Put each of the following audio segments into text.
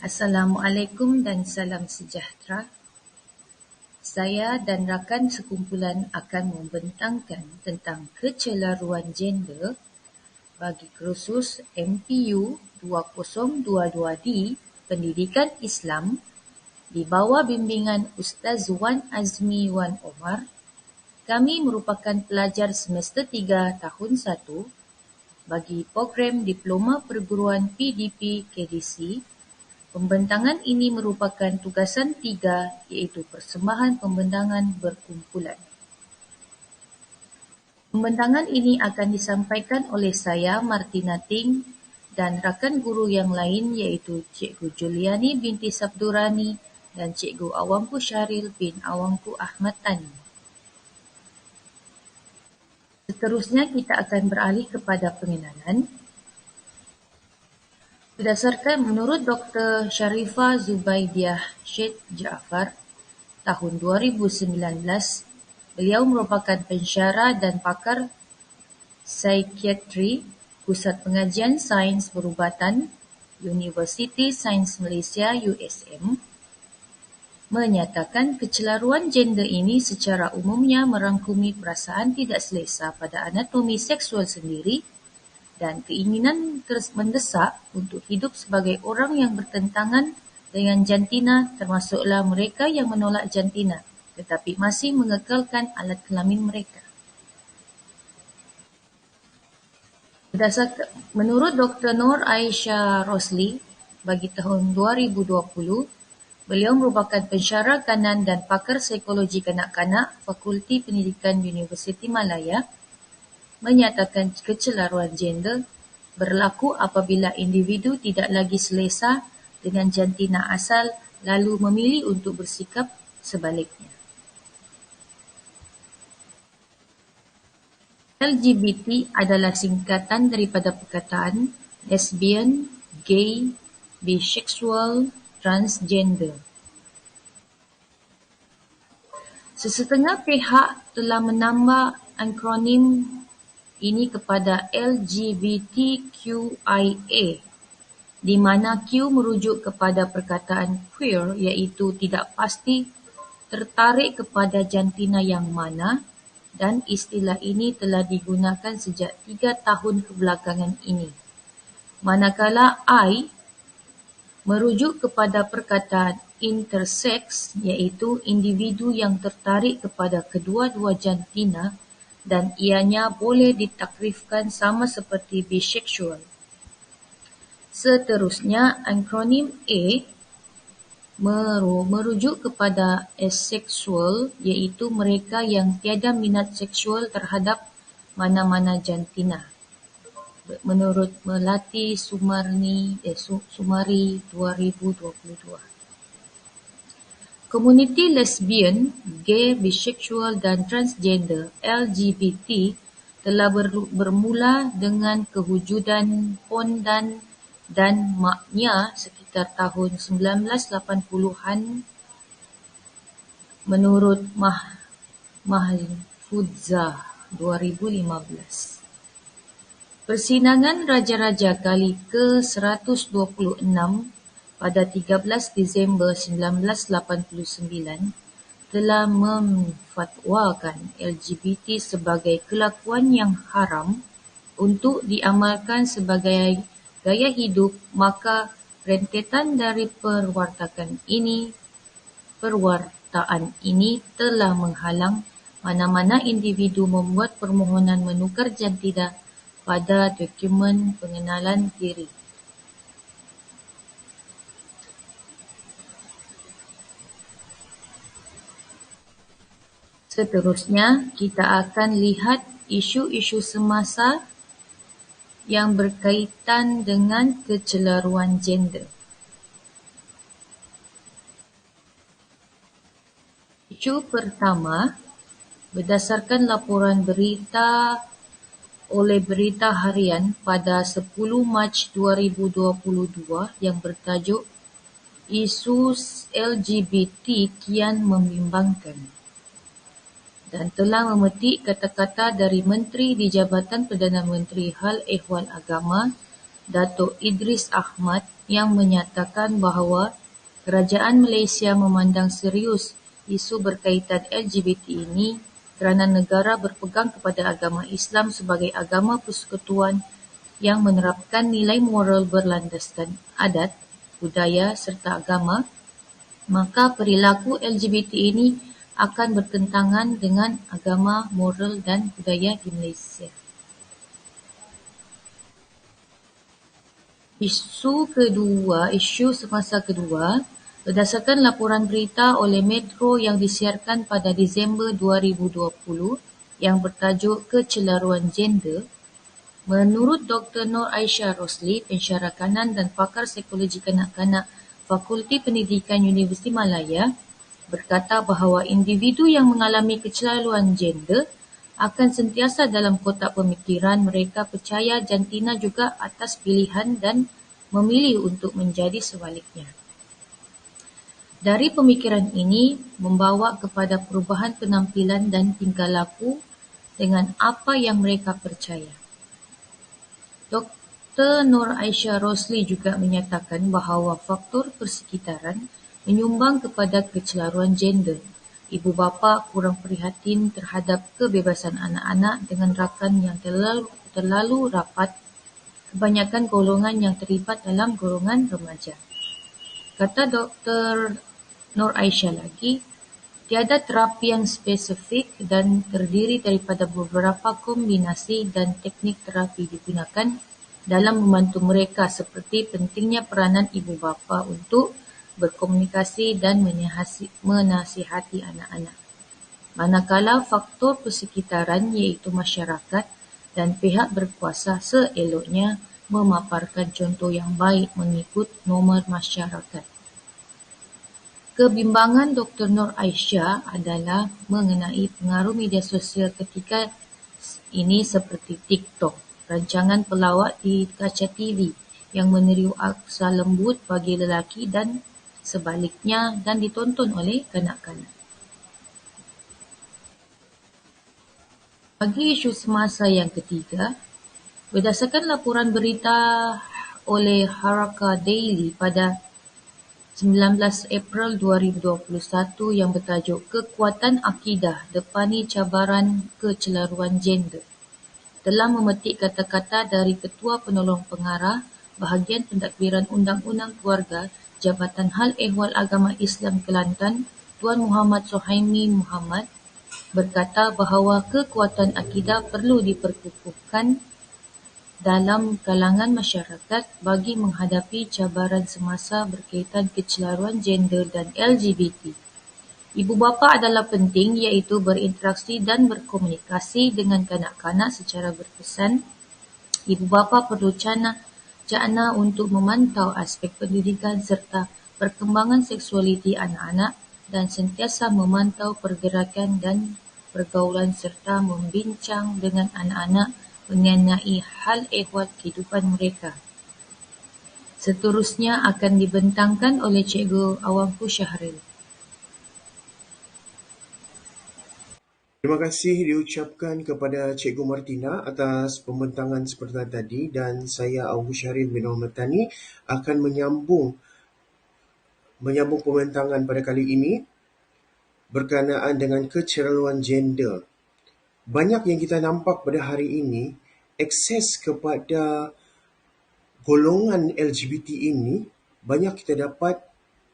Assalamualaikum dan salam sejahtera. Saya dan rakan sekumpulan akan membentangkan tentang kecelaruan gender bagi kursus MPU 2022D Pendidikan Islam di bawah bimbingan Ustaz Wan Azmi Wan Omar. Kami merupakan pelajar semester 3 tahun 1 bagi program Diploma Perguruan PDP KDC. Pembentangan ini merupakan tugasan 3 iaitu persembahan pembentangan berkumpulan. Pembentangan ini akan disampaikan oleh saya, Martina Ting, dan rakan guru yang lain iaitu Cikgu Juliani binti Sabdurani dan Cikgu Awangku Syahril bin Awangku Ahmad Tani. Seterusnya kita akan beralih kepada pengenalan. Berdasarkan menurut Dr. Sharifah Zubaidiah Syed Jaafar, tahun 2019, beliau merupakan pensyarah dan pakar psikiatri Pusat Pengajian Sains Perubatan Universiti Sains Malaysia USM, menyatakan kecelaruan gender ini secara umumnya merangkumi perasaan tidak selesa pada anatomi seksual sendiri dan keinginan mendesak untuk hidup sebagai orang yang bertentangan dengan jantina, termasuklah mereka yang menolak jantina tetapi masih mengekalkan alat kelamin mereka. Menurut Dr. Nur Aisyah Rosli, bagi tahun 2020, beliau merupakan pensyarah kanan dan pakar psikologi kanak-kanak Fakulti Pendidikan Universiti Malaya, menyatakan kecelaruan gender berlaku apabila individu tidak lagi selesa dengan jantina asal lalu memilih untuk bersikap sebaliknya. LGBT adalah singkatan daripada perkataan lesbian, gay, bisexual, transgender. Sesetengah pihak telah menambah akronim ini kepada LGBTQIA, di mana Q merujuk kepada perkataan queer iaitu tidak pasti tertarik kepada jantina yang mana, dan istilah ini telah digunakan sejak 3 tahun kebelakangan ini. Manakala I merujuk kepada perkataan intersex iaitu individu yang tertarik kepada kedua-dua jantina dan ianya boleh ditakrifkan sama seperti bisexual. Seterusnya, akronim A merujuk kepada asexual iaitu mereka yang tiada minat seksual terhadap mana-mana jantina. Menurut Melati Sumari 2022. Komuniti lesbian, gay, bisexual dan transgender LGBT telah bermula dengan kewujudan Pondan dan maknya sekitar tahun 1980-an menurut Mahfuzah 2015. Persidangan Raja-Raja kali ke-126 pada 13 Disember 1989 telah memfatwakan LGBT sebagai kelakuan yang haram untuk diamalkan sebagai gaya hidup, maka rentetan dari perwartaan ini telah menghalang mana-mana individu membuat permohonan menukar jantina pada dokumen pengenalan diri. Seterusnya, kita akan lihat isu-isu semasa yang berkaitan dengan kecelaruan gender. Isu pertama, berdasarkan laporan berita oleh Berita Harian pada 10 Mac 2022 yang bertajuk Isu LGBT kian membimbangkan, dan telah memetik kata-kata dari Menteri di Jabatan Perdana Menteri Hal Ehwal Agama Datuk Idris Ahmad, yang menyatakan bahawa kerajaan Malaysia memandang serius isu berkaitan LGBT ini kerana negara berpegang kepada agama Islam sebagai agama persekutuan yang menerapkan nilai moral berlandaskan adat, budaya serta agama, maka perilaku LGBT ini akan bertentangan dengan agama, moral dan budaya di Malaysia. Isu semasa kedua, berdasarkan laporan berita oleh Metro yang disiarkan pada Disember 2020 yang bertajuk Kecelaruan Gender, menurut Dr. Nur Aisyah Rosli, pensyarah kanan dan pakar psikologi kanak-kanak Fakulti Pendidikan Universiti Malaya, berkata bahawa individu yang mengalami kecelaruan gender akan sentiasa dalam kotak pemikiran mereka percaya jantina juga atas pilihan dan memilih untuk menjadi sebaliknya. Dari pemikiran ini membawa kepada perubahan penampilan dan tingkah laku dengan apa yang mereka percaya. Dr. Nur Aisyah Rosli juga menyatakan bahawa faktor persekitaran menyumbang kepada kecelaruan gender. Ibu bapa kurang prihatin terhadap kebebasan anak-anak dengan rakan yang terlalu rapat, kebanyakan golongan yang terlibat dalam golongan remaja. Kata Dr. Nur Aisyah lagi, tiada terapi yang spesifik dan terdiri daripada beberapa kombinasi dan teknik terapi digunakan dalam membantu mereka seperti pentingnya peranan ibu bapa untuk berkomunikasi dan menasihati anak-anak. Manakala faktor persekitaran iaitu masyarakat dan pihak berkuasa seeloknya memaparkan contoh yang baik mengikut norma masyarakat. Kebimbangan Dr. Nur Aisyah adalah mengenai pengaruh media sosial ketika ini seperti TikTok, rancangan pelawak di kaca TV yang meniru aksa lembut bagi lelaki dan sebaliknya dan ditonton oleh kanak-kanak. Bagi isu semasa yang ketiga, berdasarkan laporan berita oleh Haraka Daily pada 19 April 2021 yang bertajuk Kekuatan Akidah Depani Cabaran Kecelaruan Gender, telah memetik kata-kata dari Ketua Penolong Pengarah Bahagian Pentadbiran Undang-Undang Keluarga Jabatan Hal Ehwal Agama Islam Kelantan, Tuan Muhammad Suhaimi Muhammad, berkata bahawa kekuatan akidah perlu diperkukuhkan dalam kalangan masyarakat bagi menghadapi cabaran semasa berkaitan kecelaruan gender dan LGBT. Ibu bapa adalah penting iaitu berinteraksi dan berkomunikasi dengan kanak-kanak secara berkesan. Ibu bapa perlu jana untuk memantau aspek pendidikan serta perkembangan seksualiti anak-anak dan sentiasa memantau pergerakan dan pergaulan serta membincang dengan anak-anak mengenai hal ehwal kehidupan mereka. Seterusnya akan dibentangkan oleh Cikgu Awangku Syahril. Terima kasih diucapkan kepada Cikgu Martina atas pembentangan seperti tadi, dan saya Abu Syarif bin Muhammad Tani akan menyambung pembentangan pada kali ini berkenaan dengan kecelaruan gender. Banyak yang kita nampak pada hari ini, akses kepada golongan LGBT ini banyak kita dapat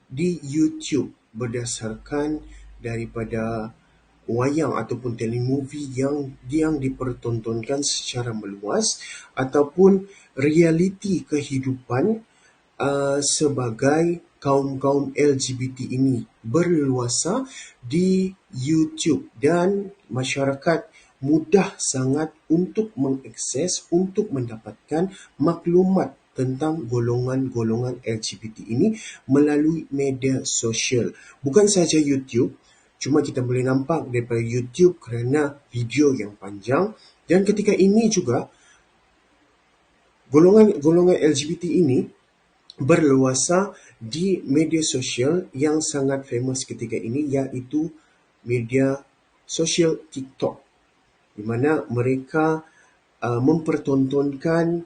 di YouTube berdasarkan daripada wayang ataupun telemovie yang dipertontonkan secara meluas ataupun realiti kehidupan sebagai kaum-kaum LGBT ini berleluasa di YouTube, dan masyarakat mudah sangat untuk mengakses, untuk mendapatkan maklumat tentang golongan-golongan LGBT ini melalui media sosial. Bukan sahaja YouTube, cuma kita boleh nampak daripada YouTube kerana video yang panjang, dan ketika ini juga golongan LGBT ini berleluasa di media sosial yang sangat famous ketika ini, iaitu media sosial TikTok, di mana mereka mempertontonkan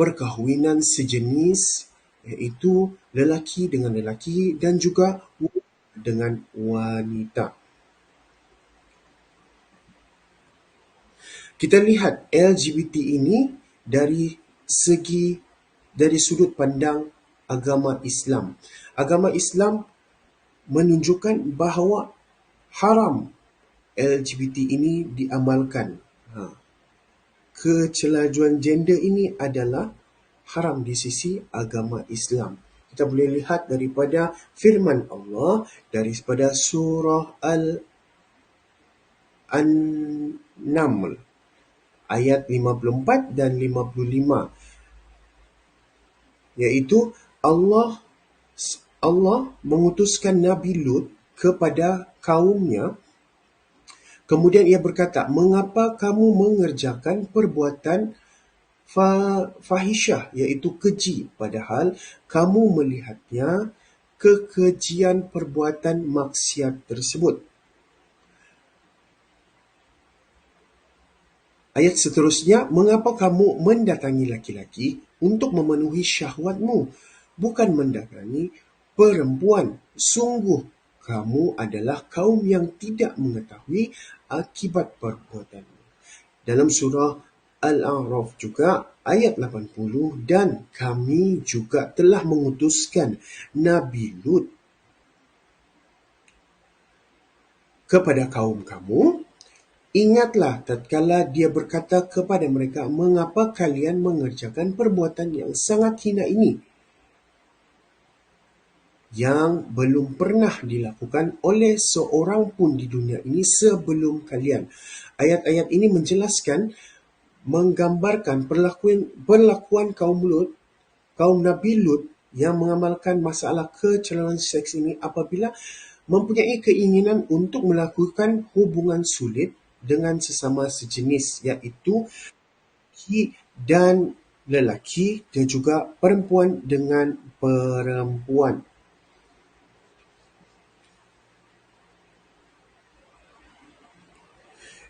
perkahwinan sejenis, iaitu lelaki dengan lelaki dan juga wanita dengan wanita. Kita lihat LGBT ini dari sudut pandang agama Islam. Agama Islam menunjukkan bahawa haram LGBT ini diamalkan. Kecelajuan gender ini adalah haram di sisi agama Islam. Kita boleh lihat daripada firman Allah daripada surah An-Naml ayat 54 dan 55, iaitu Allah mengutuskan Nabi Lut kepada kaumnya. Kemudian ia berkata, mengapa kamu mengerjakan perbuatan fahisyah, iaitu keji, padahal kamu melihatnya kekejian perbuatan maksiat tersebut. Ayat seterusnya, mengapa kamu mendatangi laki-laki untuk memenuhi syahwatmu, bukan mendatangi perempuan? Sungguh kamu adalah kaum yang tidak mengetahui akibat perbuatanmu. Dalam surah Al-A'raf juga ayat 80, dan kami juga telah mengutuskan Nabi Lut kepada kaum kamu. Ingatlah tatkala dia berkata kepada mereka, mengapa kalian mengerjakan perbuatan yang sangat hina ini, yang belum pernah dilakukan oleh seorang pun di dunia ini sebelum kalian. Ayat-ayat ini menggambarkan perlakuan kaum Nabi Lut yang mengamalkan masalah kecelajuan seks ini apabila mempunyai keinginan untuk melakukan hubungan sulit dengan sesama sejenis, iaitu lelaki dan lelaki dan juga perempuan dengan perempuan.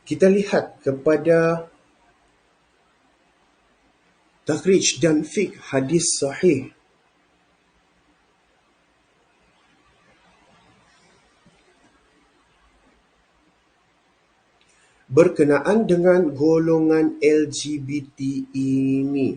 Kita lihat kepada takhrij dan fiqh hadis sahih. Berkenaan dengan golongan LGBT ini.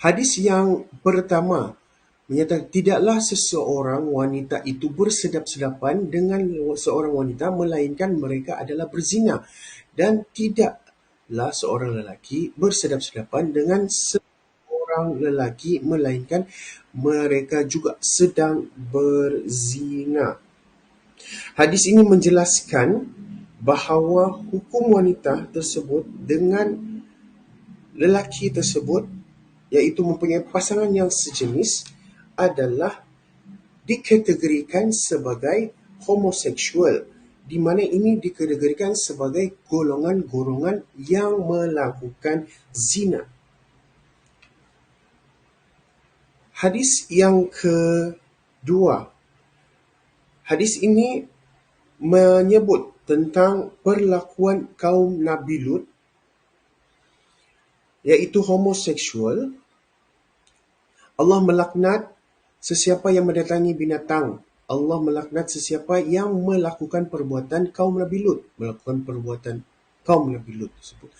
Hadis yang pertama menyatakan tidaklah seseorang wanita itu bersedap-sedapan dengan seorang wanita melainkan mereka adalah berzina, dan tidaklah seorang lelaki bersedap-sedapan dengan seorang lelaki melainkan mereka juga sedang berzina. Hadis ini menjelaskan bahawa hukum wanita tersebut dengan lelaki tersebut, iaitu mempunyai pasangan yang sejenis, adalah dikategorikan sebagai homoseksual, di mana ini dikategorikan sebagai golongan-golongan yang melakukan zina. Hadis yang kedua. Hadis ini menyebut tentang perlakuan kaum Nabi Lut, iaitu homoseksual. Allah melaknat sesiapa yang mendatangi binatang. Allah melaknat sesiapa yang melakukan perbuatan kaum Nabi Lut, tersebut.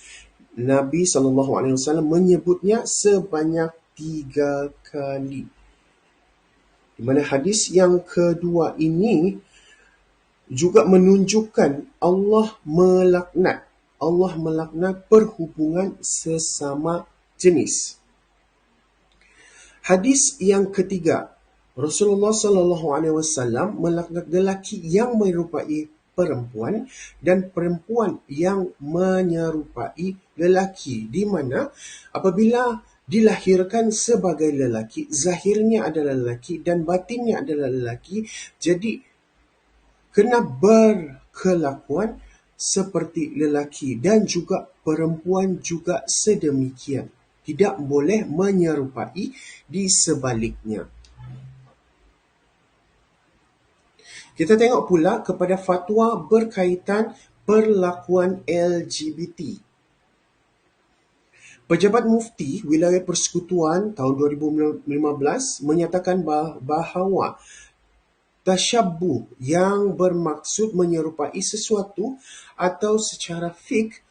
Nabi SAW menyebutnya sebanyak 3 kali. Di mana hadis yang kedua ini juga menunjukkan Allah melaknat perhubungan sesama jenis. Hadis yang ketiga, Rasulullah SAW melaknat lelaki yang menyerupai perempuan dan perempuan yang menyerupai lelaki, di mana apabila dilahirkan sebagai lelaki, zahirnya adalah lelaki dan batinnya adalah lelaki, jadi kena berkelakuan seperti lelaki, dan juga perempuan juga sedemikian. Tidak boleh menyerupai di sebaliknya. Kita tengok pula kepada fatwa berkaitan perlakuan LGBT. Pejabat Mufti Wilayah Persekutuan tahun 2015 menyatakan bahawa tasyabbuh yang bermaksud menyerupai sesuatu atau secara fiqh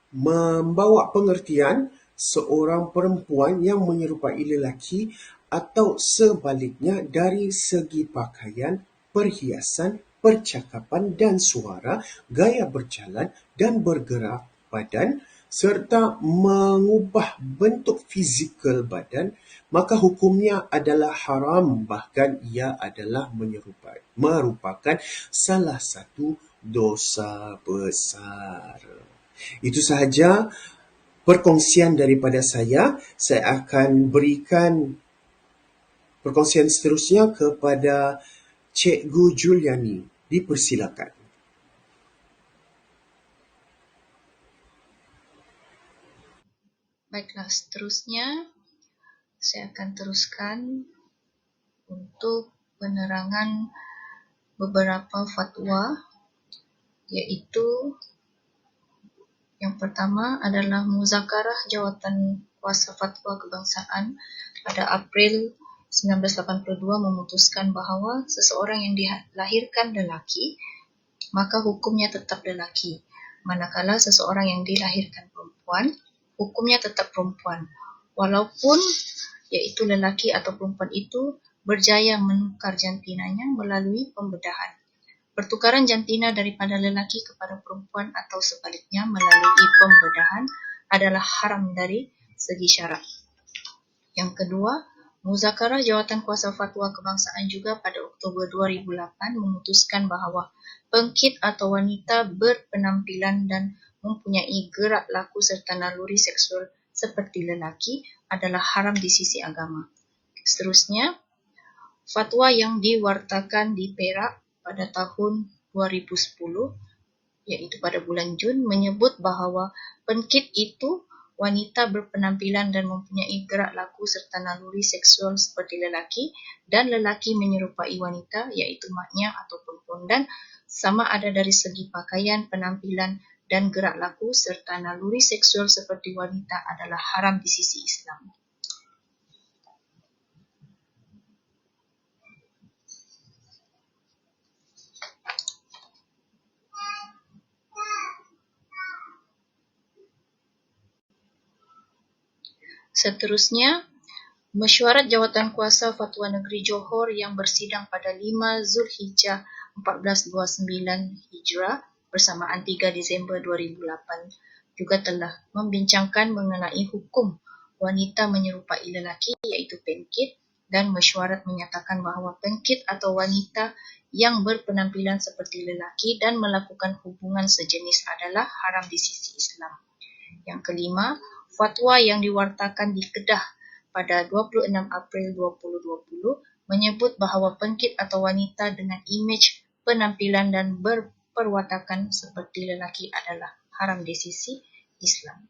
membawa pengertian seorang perempuan yang menyerupai lelaki atau sebaliknya dari segi pakaian, perhiasan, percakapan dan suara, gaya berjalan dan bergerak badan serta mengubah bentuk fizikal badan, maka hukumnya adalah haram, bahkan ia adalah merupakan salah satu dosa besar. Itu sahaja perkongsian daripada saya. Saya akan berikan perkongsian seterusnya kepada Cikgu Juliani. Dipersilakan. Baiklah, seterusnya saya akan teruskan untuk penerangan beberapa fatwa, iaitu yang pertama adalah Muzakarah Jawatan Kuasa Fatwa Kebangsaan pada April 1982 memutuskan bahawa seseorang yang dilahirkan lelaki, maka hukumnya tetap lelaki. Manakala seseorang yang dilahirkan perempuan, hukumnya tetap perempuan. Walaupun iaitu lelaki atau perempuan itu berjaya menukar jantinanya melalui pembedahan. Pertukaran jantina daripada lelaki kepada perempuan atau sebaliknya melalui pembedahan adalah haram dari segi syarak. Yang kedua, Muzakarah Jawatan Kuasa Fatwa Kebangsaan juga pada Oktober 2008 memutuskan bahawa pengkit atau wanita berpenampilan dan mempunyai gerak laku serta naluri seksual seperti lelaki adalah haram di sisi agama. Seterusnya, fatwa yang diwartakan di Perak pada tahun 2010, iaitu pada bulan Jun, menyebut bahawa pengkit itu wanita berpenampilan dan mempunyai gerak laku serta naluri seksual seperti lelaki, dan lelaki menyerupai wanita, iaitu maknya ataupun pondan, sama ada dari segi pakaian, penampilan dan gerak laku serta naluri seksual seperti wanita adalah haram di sisi Islam. Seterusnya, Mesyuarat Jawatan Kuasa Fatwa Negeri Johor yang bersidang pada 5 Zulhijjah 1429 Hijrah bersamaan 3 Disember 2008 juga telah membincangkan mengenai hukum wanita menyerupai lelaki, iaitu pengkit, dan mesyuarat menyatakan bahawa pengkit atau wanita yang berpenampilan seperti lelaki dan melakukan hubungan sejenis adalah haram di sisi Islam. Yang kelima, fatwa yang diwartakan di Kedah pada 26 April 2020 menyebut bahawa pengkit atau wanita dengan imej penampilan dan berperwatakan seperti lelaki adalah haram di sisi Islam.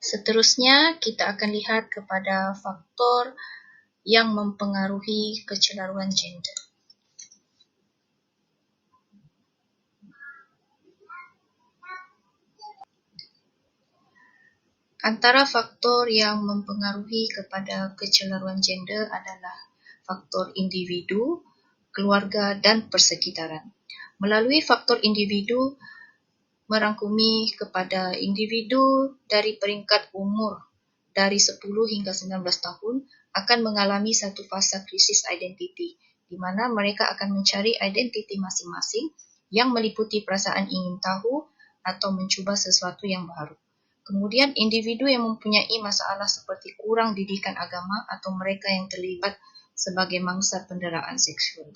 Seterusnya, kita akan lihat kepada faktor yang mempengaruhi kecelaruan gender. Antara faktor yang mempengaruhi kepada kecelaruan gender adalah faktor individu, keluarga dan persekitaran. Melalui faktor individu merangkumi kepada individu dari peringkat umur dari 10 hingga 19 tahun akan mengalami satu fasa krisis identiti, di mana mereka akan mencari identiti masing-masing yang meliputi perasaan ingin tahu atau mencuba sesuatu yang baru. Kemudian individu yang mempunyai masalah seperti kurang didikan agama atau mereka yang terlibat sebagai mangsa penderaan seksual.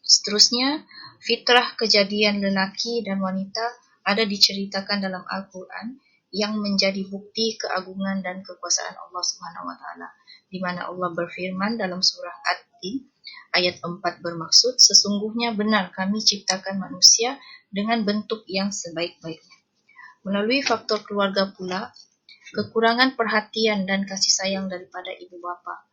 Seterusnya, fitrah kejadian lelaki dan wanita ada diceritakan dalam Al-Quran yang menjadi bukti keagungan dan kekuasaan Allah SWT, di mana Allah berfirman dalam surah At-Tin ayat 4 bermaksud, sesungguhnya benar kami ciptakan manusia dengan bentuk yang sebaik-baiknya. Melalui faktor keluarga pula, kekurangan perhatian dan kasih sayang daripada ibu bapa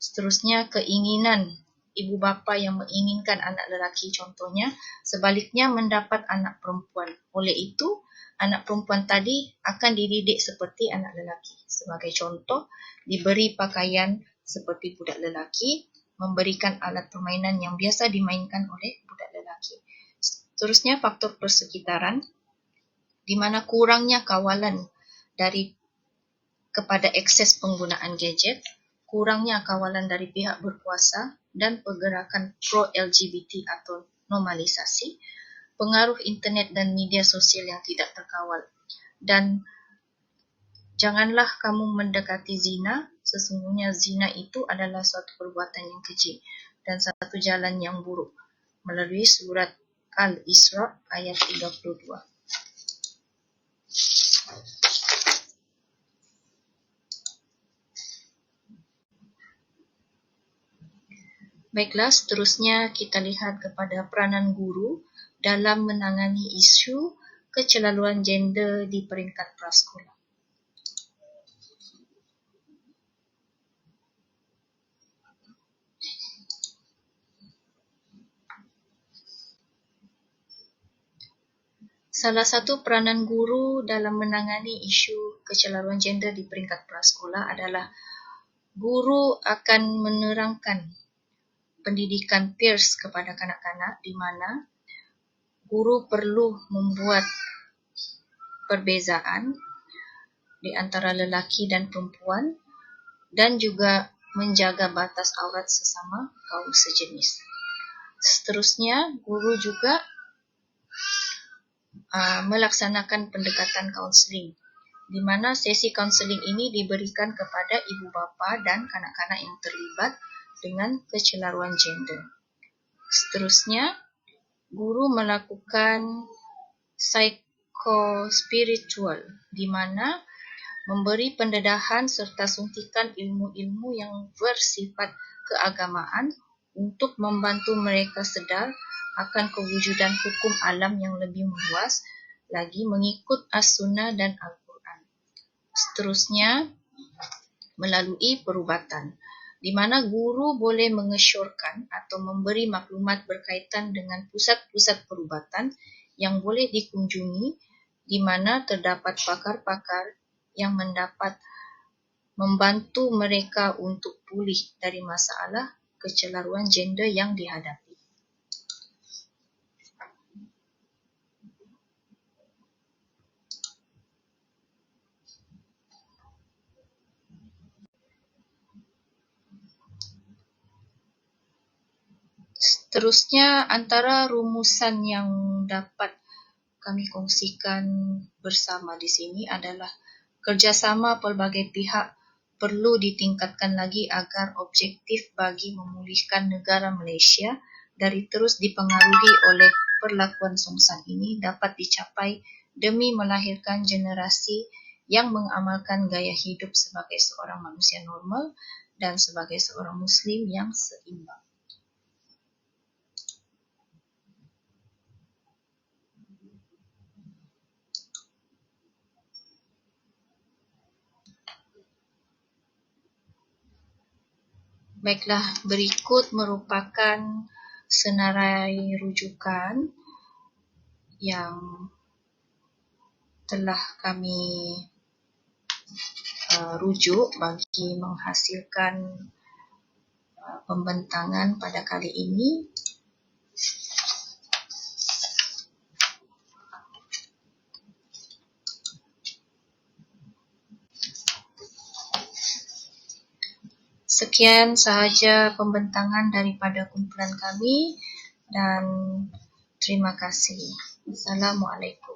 Seterusnya, keinginan ibu bapa yang menginginkan anak lelaki contohnya, sebaliknya mendapat anak perempuan. Oleh itu, anak perempuan tadi akan dididik seperti anak lelaki. Sebagai contoh, diberi pakaian seperti budak lelaki, memberikan alat permainan yang biasa dimainkan oleh budak lelaki. Seterusnya, faktor persekitaran, di mana kurangnya kawalan kepada akses penggunaan gadget, kurangnya kawalan dari pihak berkuasa dan pergerakan pro-LGBT atau normalisasi, pengaruh internet dan media sosial yang tidak terkawal. Dan janganlah kamu mendekati zina, sesungguhnya zina itu adalah suatu perbuatan yang keji dan satu jalan yang buruk, melalui surat Al-Isra ayat 32. Baiklah, seterusnya kita lihat kepada peranan guru dalam menangani isu kecelaluan gender di peringkat prasekolah. Salah satu peranan guru dalam menangani isu kecelaluan gender di peringkat prasekolah adalah guru akan menerangkan pendidikan peers kepada kanak-kanak, di mana guru perlu membuat perbezaan di antara lelaki dan perempuan dan juga menjaga batas aurat sesama kaum sejenis. Seterusnya, guru juga melaksanakan pendekatan kaunseling, di mana sesi kaunseling ini diberikan kepada ibu bapa dan kanak-kanak yang terlibat dengan kecelaruan gender. Seterusnya, guru melakukan psikospiritual, di mana memberi pendedahan serta suntikan ilmu-ilmu yang bersifat keagamaan untuk membantu mereka sedar akan kewujudan hukum alam yang lebih meluas lagi mengikut As-Sunnah dan Al-Quran. Seterusnya, melalui perubatan, di mana guru boleh mengesyorkan atau memberi maklumat berkaitan dengan pusat-pusat perubatan yang boleh dikunjungi, di mana terdapat pakar-pakar yang mendapat membantu mereka untuk pulih dari masalah kecelaruan gender yang dihadapi. Seterusnya, antara rumusan yang dapat kami kongsikan bersama di sini adalah kerjasama pelbagai pihak perlu ditingkatkan lagi agar objektif bagi memulihkan negara Malaysia dari terus dipengaruhi oleh perlakuan songsan ini dapat dicapai demi melahirkan generasi yang mengamalkan gaya hidup sebagai seorang manusia normal dan sebagai seorang Muslim yang seimbang. Baiklah, berikut merupakan senarai rujukan yang telah kami rujuk bagi menghasilkan pembentangan pada kali ini. Sekian sahaja pembentangan daripada kumpulan kami dan terima kasih. Assalamualaikum.